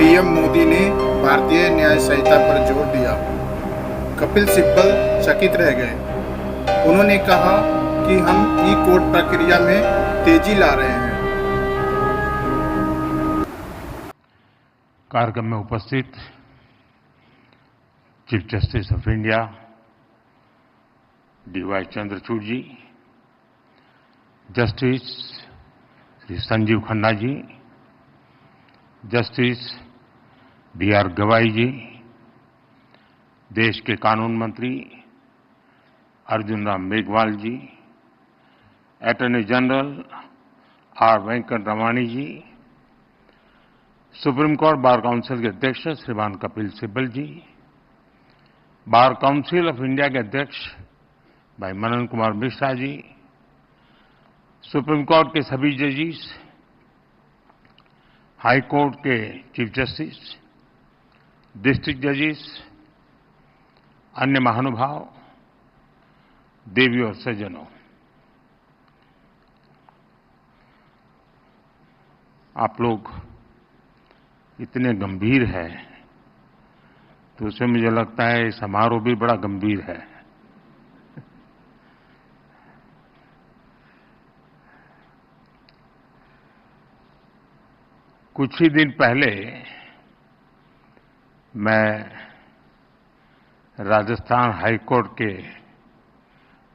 PM Modi ने भारतीय न्याय संहिता पर जोर दिया। कपिल सिब्बल चकित रह गए। उन्होंने कहा कि हम ई-कोर्ट प्रक्रिया में तेजी ला रहे हैं। कार्यक्रम में उपस्थित chief justice of India D Y. Chandrachud ji, justice Shri Sanjiv Khanna ji, justice B R. Gavai ji, देश के कानून मंत्री Arjun Ram Meghwal ji, attorney general R. Venkat Ramani ji, supreme court bar council के अध्यक्ष श्रीमान Kapil Sibal ji, bar council of India के अध्यक्ष भाई मनन कुमार मिश्रा जी, सुप्रीम कोर्ट के सभी जजेस, हाई कोर्ट के चीफ जस्टिस, डिस्ट्रिक्ट जजेस, अन्य महानुभाव, देवी और सज्जनों, आप लोग इतने गंभीर हैं तो उसमें मुझे लगता है समारोह भी बड़ा गंभीर है। कुछ ही दिन पहले मैं राजस्थान हाई कोर्ट के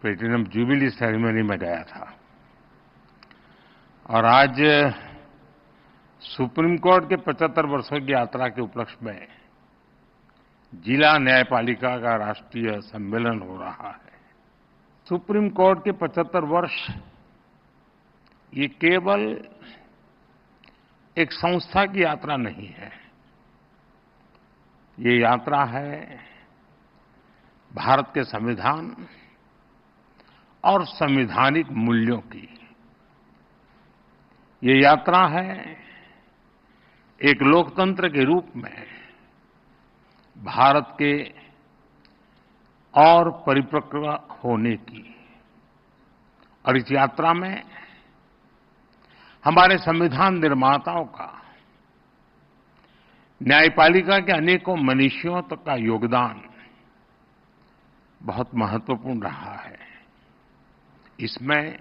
प्लेटिनम जुबिली सेरेमनी में गया था और आज सुप्रीम कोर्ट के 75 वर्षों की यात्रा के उपलक्ष्य में जिला न्यायपालिका का राष्ट्रीय सम्मेलन हो रहा है। सुप्रीम कोर्ट के 75 वर्ष ये केवल एक संस्था की यात्रा नहीं है, ये यात्रा है भारत के संविधान और संवैधानिक मूल्यों की। ये यात्रा है एक लोकतंत्र के रूप में भारत के और परिपक्व होने की। और इस यात्रा में हमारे संविधान निर्माताओं का, न्यायपालिका के अनेकों मनीषियों तक का योगदान बहुत महत्वपूर्ण रहा है। इसमें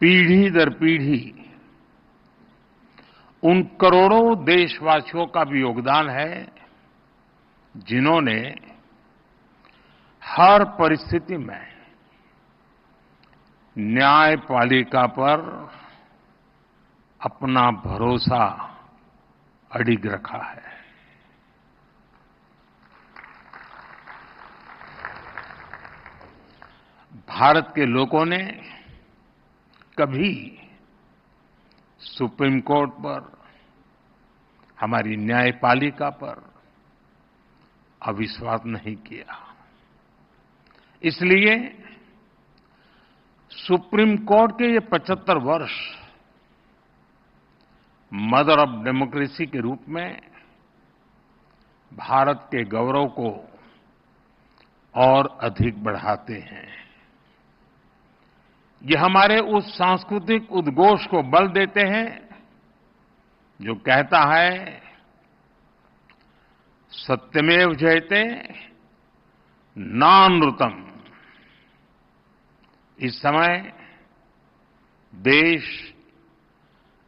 पीढ़ी दर पीढ़ी उन करोड़ों देशवासियों का भी योगदान है जिन्होंने हर परिस्थिति में न्यायपालिका पर अपना भरोसा अडिग रखा है। भारत के लोगों ने कभी सुप्रीम कोर्ट पर, हमारी न्यायपालिका पर अविश्वास नहीं किया। इसलिए सुप्रीम कोर्ट के ये 75 वर्ष मदर ऑफ डेमोक्रेसी के रूप में भारत के गौरव को और अधिक बढ़ाते हैं। ये हमारे उस सांस्कृतिक उद्घोष को बल देते हैं जो कहता है सत्यमेव जयते नानृतम्। इस समय देश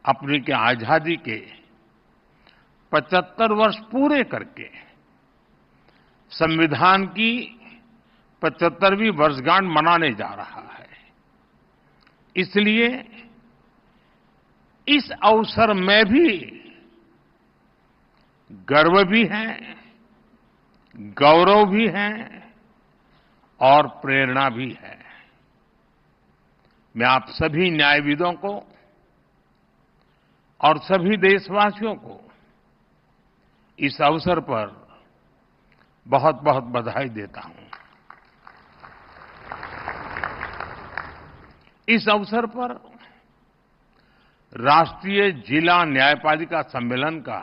अपनी के आजादी के 75 वर्ष पूरे करके संविधान की 75वीं वर्षगांठ मनाने जा रहा है। इसलिए इस अवसर में भी गर्व भी है, गौरव भी है और प्रेरणा भी है। मैं आप सभी न्यायविदों को और सभी देशवासियों को इस अवसर पर बहुत बहुत बधाई देता हूं। इस अवसर पर राष्ट्रीय जिला न्यायपालिका सम्मेलन का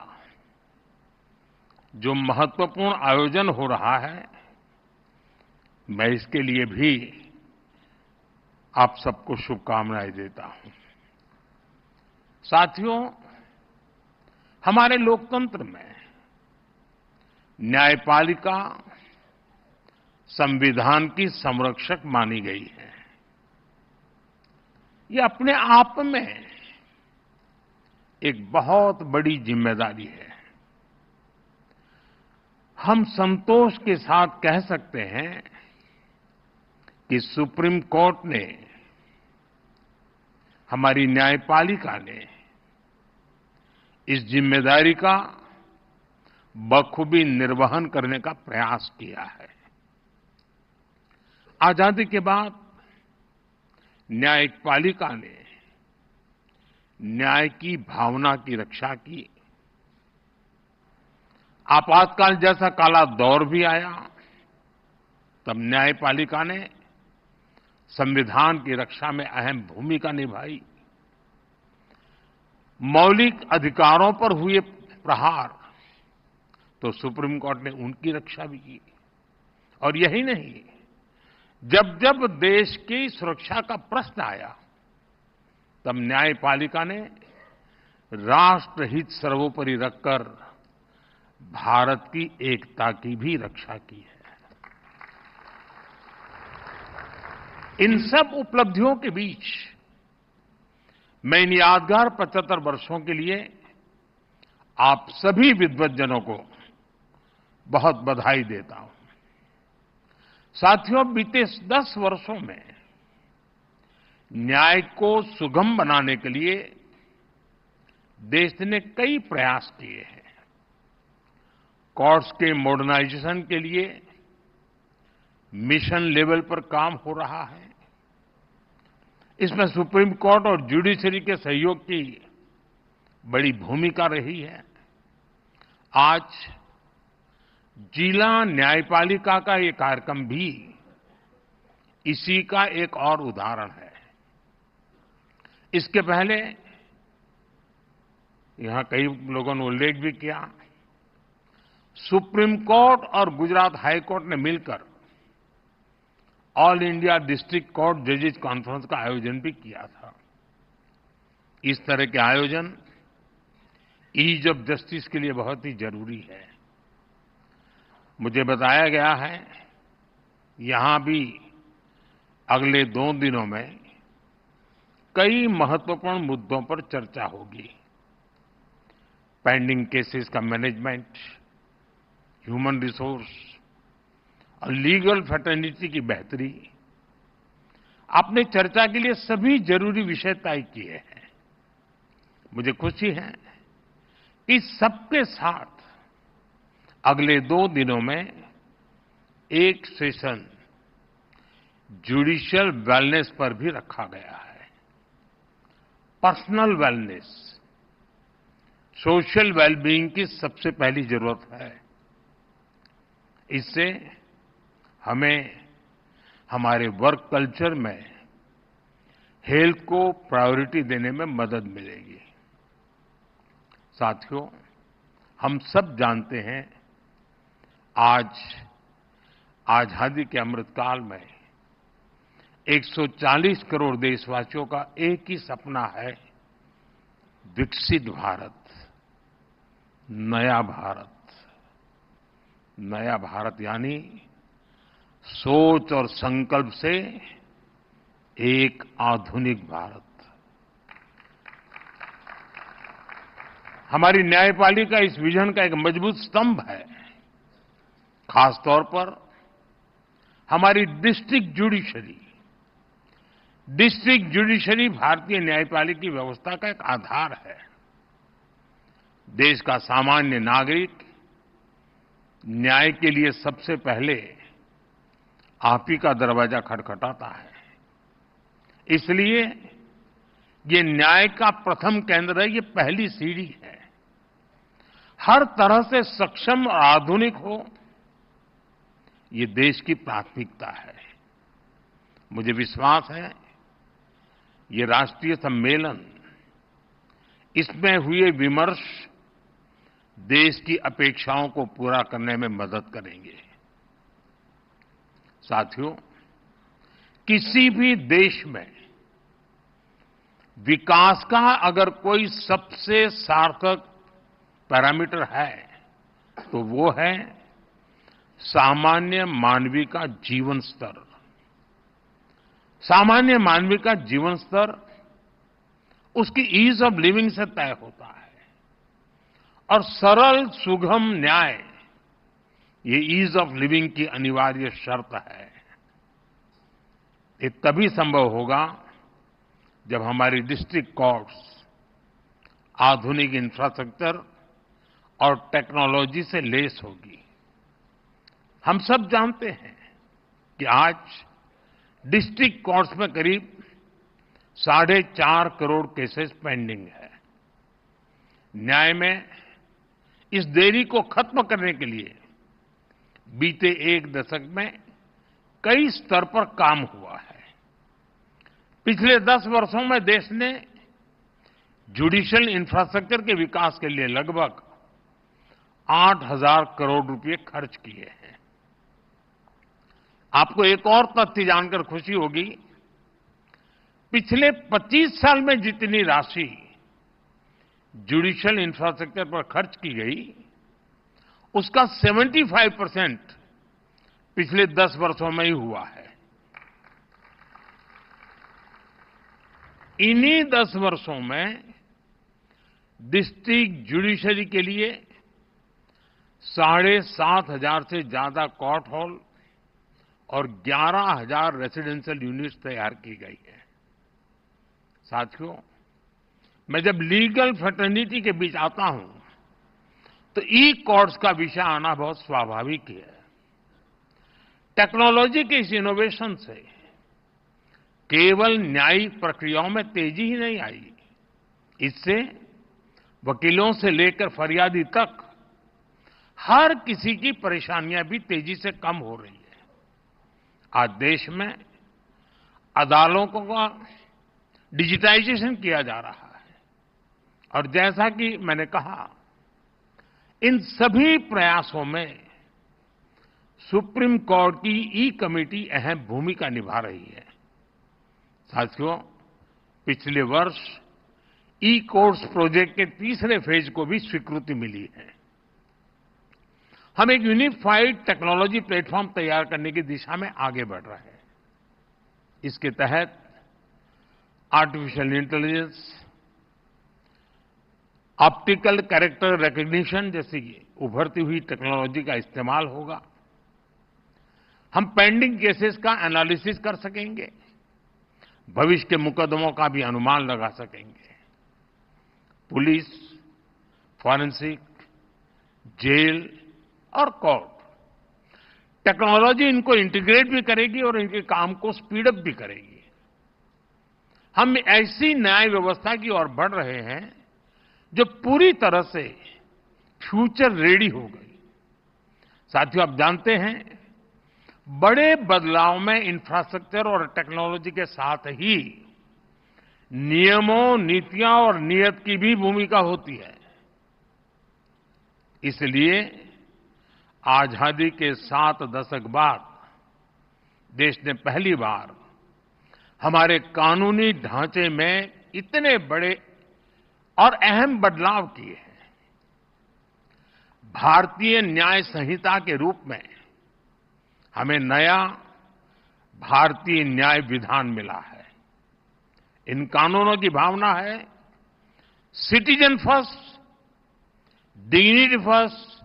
जो महत्वपूर्ण आयोजन हो रहा है, मैं इसके लिए भी आप सबको शुभकामनाएं देता हूं। साथियों, हमारे लोकतंत्र में न्यायपालिका संविधान की संरक्षक मानी गई है। ये अपने आप में एक बहुत बड़ी जिम्मेदारी है। हम संतोष के साथ कह सकते हैं कि सुप्रीम कोर्ट ने, हमारी न्यायपालिका ने इस जिम्मेदारी का बखूबी निर्वहन करने का प्रयास किया है। आजादी के बाद न्यायपालिका ने न्याय की भावना की रक्षा की। आपातकाल जैसा काला दौर भी आया, तब न्यायपालिका ने संविधान की रक्षा में अहम भूमिका निभाई। मौलिक अधिकारों पर हुए प्रहार तो सुप्रीम कोर्ट ने उनकी रक्षा भी की। और यही नहीं, जब जब देश की सुरक्षा का प्रश्न आया, तब न्यायपालिका ने राष्ट्रहित सर्वोपरि रखकर भारत की एकता की भी रक्षा की है। इन सब उपलब्धियों के बीच मैं इन यादगार 75 वर्षों के लिए आप सभी विद्वज्जनों को बहुत बधाई देता हूं। साथियों, बीते 10 वर्षों में न्याय को सुगम बनाने के लिए देश ने कई प्रयास किए हैं। कोर्ट्स के मॉडर्नाइजेशन के लिए मिशन लेवल पर काम हो रहा है। इसमें सुप्रीम कोर्ट और जुडिशरी के सहयोग की बड़ी भूमिका रही है। आज जिला न्यायपालिका का ये कार्यक्रम भी इसी का एक और उदाहरण है। इसके पहले यहां कई लोगों ने उल्लेख भी किया, सुप्रीम कोर्ट और गुजरात हाई कोर्ट ने मिलकर ऑल इंडिया डिस्ट्रिक्ट कोर्ट जजेस कॉन्फ्रेंस का आयोजन भी किया था। इस तरह के आयोजन ईज ऑफ जस्टिस के लिए बहुत ही जरूरी है। मुझे बताया गया है यहां भी अगले 2 दिनों में कई महत्वपूर्ण मुद्दों पर चर्चा होगी। पेंडिंग केसेस का मैनेजमेंट, ह्यूमन रिसोर्स और लीगल फ्रेटर्निटी की बेहतरी। आपने चर्चा के लिए सभी जरूरी विषय तय किए हैं। मुझे खुशी है कि सबके साथ अगले 2 दिनों में एक सेशन जुडिशियल वेलनेस पर भी रखा गया है। पर्सनल वेलनेस, सोशल वेलबीइंग की सबसे पहली जरूरत है। इससे हमें हमारे वर्क कल्चर में हेल्थ को प्रायोरिटी देने में मदद मिलेगी। साथियों, हम सब जानते हैं आज आजादी के अमृतकाल में 140 करोड़ देशवासियों का एक ही सपना है, विकसित भारत, नया भारत। नया भारत यानी सोच और संकल्प से एक आधुनिक भारत। हमारी न्यायपालिका इस विजन का एक मजबूत स्तंभ है। खास तौर पर हमारी डिस्ट्रिक्ट जुडिशरी भारतीय न्यायपालिका व्यवस्था का एक आधार है। देश का सामान्य नागरिक न्याय के लिए सबसे पहले आप ही का दरवाजा खटखटाता है। इसलिए ये न्याय का प्रथम केंद्र है, ये पहली सीढ़ी है। हर तरह से सक्षम और आधुनिक हो, ये देश की प्राथमिकता है। मुझे विश्वास है ये राष्ट्रीय सम्मेलन, इसमें हुए विमर्श देश की अपेक्षाओं को पूरा करने में मदद करेंगे। साथियों, किसी भी देश में विकास का अगर कोई सबसे सार्थक पैरामीटर है तो वो है सामान्य मानवीय का जीवन स्तर। सामान्य मानवीय का जीवन स्तर उसकी ईज ऑफ लिविंग से तय होता है और सरल सुगम न्याय ये ईज ऑफ लिविंग की अनिवार्य शर्त है। ये तभी संभव होगा जब हमारी डिस्ट्रिक्ट कोर्ट्स आधुनिक इंफ्रास्ट्रक्चर और टेक्नोलॉजी से लैस होगी। हम सब जानते हैं कि आज डिस्ट्रिक्ट कोर्ट्स में करीब 4.5 करोड़ केसेस पेंडिंग है। न्याय में इस देरी को खत्म करने के लिए बीते एक दशक में कई स्तर पर काम हुआ है। पिछले 10 वर्षों में देश ने जुडिशियल इंफ्रास्ट्रक्चर के विकास के लिए लगभग 8,000 करोड़ रुपए खर्च किए हैं। आपको एक और तथ्य जानकर खुशी होगी, पिछले 25 साल में जितनी राशि जुडिशियल इंफ्रास्ट्रक्चर पर खर्च की गई, उसका 75% पिछले 10 वर्षों में ही हुआ है। इन्हीं 10 वर्षों में डिस्ट्रिक्ट जुडिशरी के लिए 7,500 से ज्यादा कोर्ट हॉल और 11,000 रेसिडेंशियल यूनिट्स तैयार की गई है। साथियों, मैं जब लीगल फ्रेटर्निटी के बीच आता हूं तो ई कोर्ट्स का विषय आना बहुत स्वाभाविक है। टेक्नोलॉजी के इस इनोवेशन से केवल न्यायिक प्रक्रियाओं में तेजी ही नहीं आई, इससे वकीलों से लेकर फरियादी तक हर किसी की परेशानियां भी तेजी से कम हो रही है। आज देश में अदालतों का डिजिटाइजेशन किया जा रहा है और जैसा कि मैंने कहा, इन सभी प्रयासों में सुप्रीम कोर्ट की ई कमेटी अहम भूमिका निभा रही है। साथियों, पिछले वर्ष ई कोर्ट्स प्रोजेक्ट के तीसरे फेज को भी स्वीकृति मिली है। हम एक यूनिफाइड टेक्नोलॉजी प्लेटफॉर्म तैयार करने की दिशा में आगे बढ़ रहे हैं। इसके तहत artificial intelligence, optical character recognition जैसी उभरती हुई टेक्नोलॉजी का इस्तेमाल होगा। हम पेंडिंग केसेस का एनालिसिस कर सकेंगे, भविष्य के मुकदमों का भी अनुमान लगा सकेंगे। पुलिस, फॉरेंसिक, जेल और कोर्ट टेक्नोलॉजी इनको इंटीग्रेट भी करेगी और इनके काम को स्पीड अप भी करेगी। हम ऐसी न्याय व्यवस्था की ओर बढ़ रहे हैं जो पूरी तरह से फ्यूचर रेडी हो गई। साथियों, आप जानते हैं, बड़े बदलाव में इंफ्रास्ट्रक्चर और टेक्नोलॉजी के साथ ही नियमों, नीतियां और नीयत की भी भूमिका होती है। इसलिए आजादी के 7 दशक बाद देश ने पहली बार हमारे कानूनी ढांचे में इतने बड़े और अहम बदलाव किए हैं। भारतीय न्याय संहिता के रूप में हमें नया भारतीय न्याय विधान मिला है। इन कानूनों की भावना है citizen first, dignity first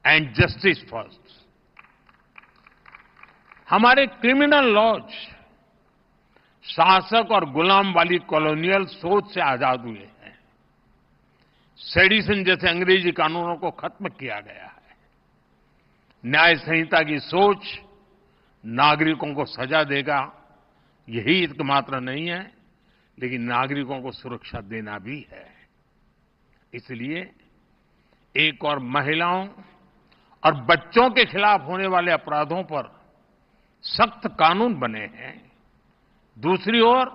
and justice first. हमारे क्रिमिनल लॉज शासक और गुलाम वाली कॉलोनियल सोच से आजाद हुए हैं। सेडिशन जैसे अंग्रेजी कानूनों को खत्म किया गया है। न्याय संहिता की सोच नागरिकों को सजा देगा, यही एकमात्र नहीं है, लेकिन नागरिकों को सुरक्षा देना भी है। इसलिए एक और महिलाओं और बच्चों के खिलाफ होने वाले अपराधों पर सख्त कानून बने हैं। दूसरी ओर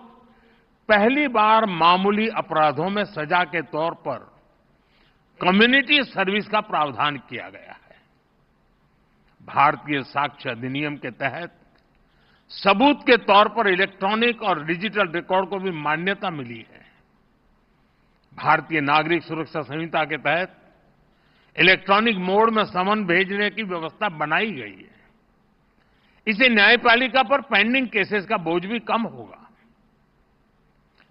पहली बार मामूली अपराधों में सजा के तौर पर कम्युनिटी सर्विस का प्रावधान किया गया है। भारतीय साक्ष्य अधिनियम के तहत सबूत के तौर पर इलेक्ट्रॉनिक और डिजिटल रिकॉर्ड को भी मान्यता मिली है। भारतीय नागरिक सुरक्षा संहिता के तहत इलेक्ट्रॉनिक मोड में समन भेजने की व्यवस्था बनाई गई है। इससे न्यायपालिका पर पेंडिंग केसेस का बोझ भी कम होगा।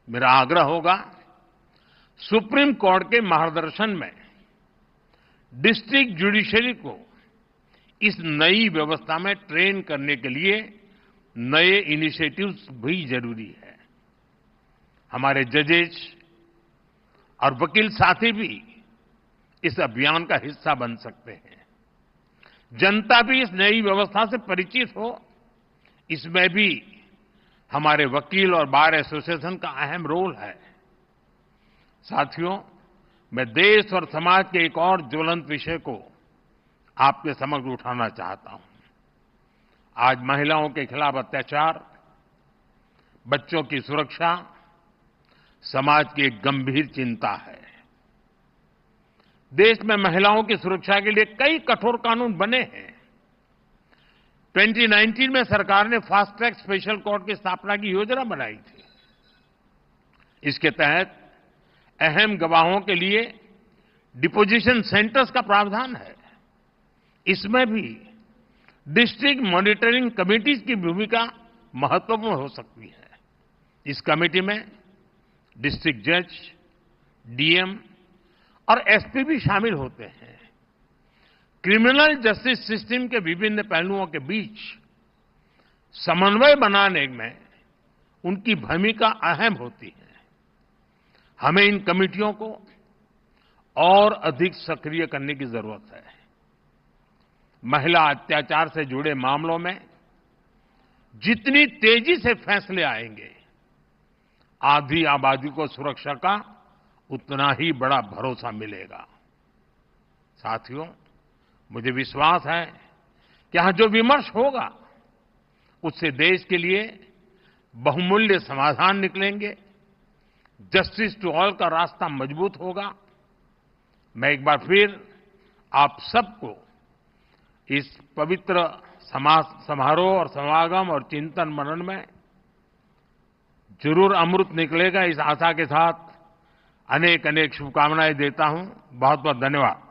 मेरा आग्रह होगा, सुप्रीम कोर्ट के मार्गदर्शन में डिस्ट्रिक्ट जुडिशरी को इस नई व्यवस्था में ट्रेन करने के लिए नए इनिशिएटिव्स भी जरूरी है। हमारे जजेस और वकील साथी भी इस अभियान का हिस्सा बन सकते हैं। जनता भी इस नई व्यवस्था से परिचित हो, इसमें भी हमारे वकील और बार एसोसिएशन का अहम रोल है। साथियों, मैं देश और समाज के एक और ज्वलंत विषय को आपके समक्ष उठाना चाहता हूं। आज महिलाओं के खिलाफ अत्याचार, बच्चों की सुरक्षा समाज की एक गंभीर चिंता है। देश में महिलाओं की सुरक्षा के लिए कई कठोर कानून बने हैं। 2019 में सरकार ने फास्ट ट्रैक स्पेशल कोर्ट की स्थापना की योजना बनाई थी। इसके तहत अहम गवाहों के लिए डिपोजिशन सेंटर्स का प्रावधान है। इसमें भी डिस्ट्रिक्ट मॉनिटरिंग कमिटीज की भूमिका महत्वपूर्ण हो सकती है। इस कमेटी में डिस्ट्रिक्ट जज, डीएम और एसपी भी शामिल होते हैं। क्रिमिनल जस्टिस सिस्टम के विभिन्न पहलुओं के बीच समन्वय बनाने में उनकी भूमिका अहम होती है। हमें इन कमिटियों को और अधिक सक्रिय करने की जरूरत है। महिला अत्याचार से जुड़े मामलों में जितनी तेजी से फैसले आएंगे, आधी आबादी को सुरक्षा का उतना ही बड़ा भरोसा मिलेगा। साथियों, मुझे विश्वास है कि यहां जो विमर्श होगा उससे देश के लिए बहुमूल्य समाधान निकलेंगे। जस्टिस टू ऑल का रास्ता मजबूत होगा। मैं एक बार फिर आप सबको इस पवित्र समारोह और समागम और चिंतन मनन में जरूर अमृत निकलेगा, इस आशा के साथ अनेक अनेक शुभकामनाएं देता हूं। बहुत बहुत धन्यवाद।